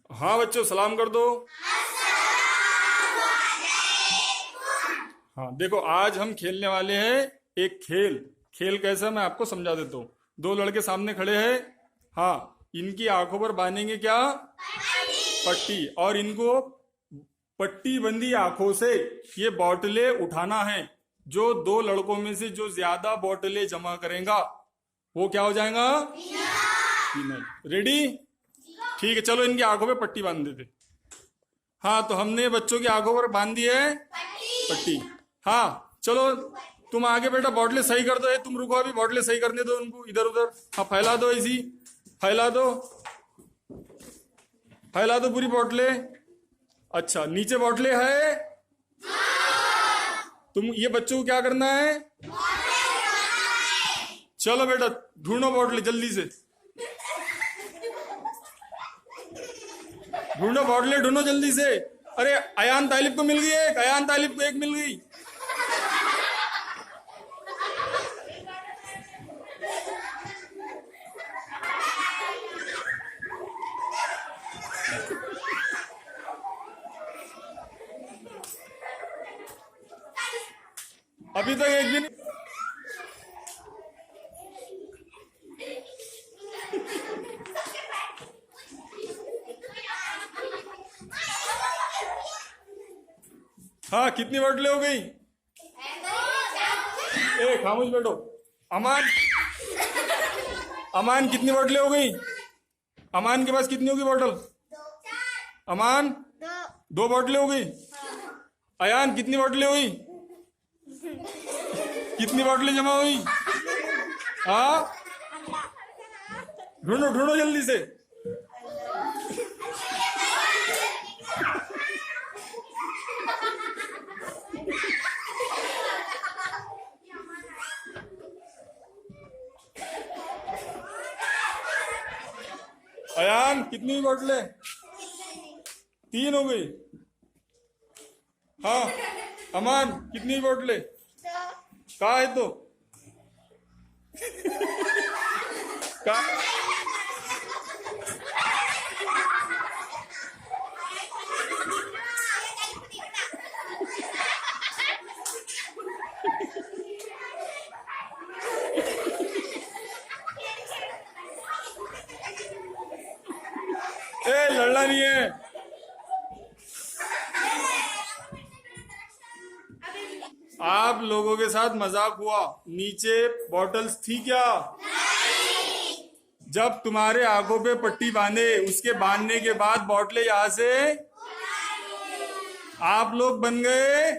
हाँ बच्चों, सलाम कर दो। हाँ देखो, आज हम खेलने वाले हैं एक खेल। खेल कैसा, मैं आपको समझा देता हूँ। दो लड़के सामने खड़े हैं। हाँ, इनकी आंखों पर बांधेंगे क्या? पट्टी। और इनको पट्टी बंदी आंखों से ये बोतलें उठाना है। जो दो लड़कों में से जो ज्यादा बोतलें जमा करेगा वो क्या हो जाएगा? विनर। रेडी? ठीक है, चलो इनकी आंखों पे पट्टी बांध देते। हाँ, तो हमने बच्चों की आंखों पर बांध दी है पट्टी। हाँ चलो, तुम आगे बेटा बॉटलें सही कर दो। तुम रुको, अभी बॉटलें सही करने दो उनको, इधर उधर। हाँ फैला दो, इसी फैला दो, फैला दो पूरी बॉटलें। अच्छा, नीचे बॉटलें है। तुम ये बच्चों को क्या करना है? चलो बेटा, ढूंढो बॉटलें जल्दी से। ढूंढो बॉटलें, ढूंढो जल्दी से। अरे अयान तालिब को मिल गई एक, अयान तालिब को एक मिल गई। अभी तक एक भी नहीं। हाँ, कितनी बोतलें हो गई? ए खामोश बैठो। अमान, अमान कितनी बोतलें हो गई? अमान के पास कितनी होगी बोतल? अमान, दो बोतलें हो गई। अयान कितनी बोतलें हुई? कितनी बोतलें जमा हुई? हाँ, ढूंढो ढूंढो जल्दी से। अयान कितनी बोतलें? तीन हो गई। हाँ, अमान कितनी बोतलें? कहाँ है तो? कहाँ? ए लड़ना नहीं है। आप लोगों के साथ मजाक हुआ। नीचे बॉटल्स थी क्या? जब तुम्हारे आंखों पे पट्टी बांधे, उसके बांधने के बाद बॉटलें यहां से आप लोग बन गए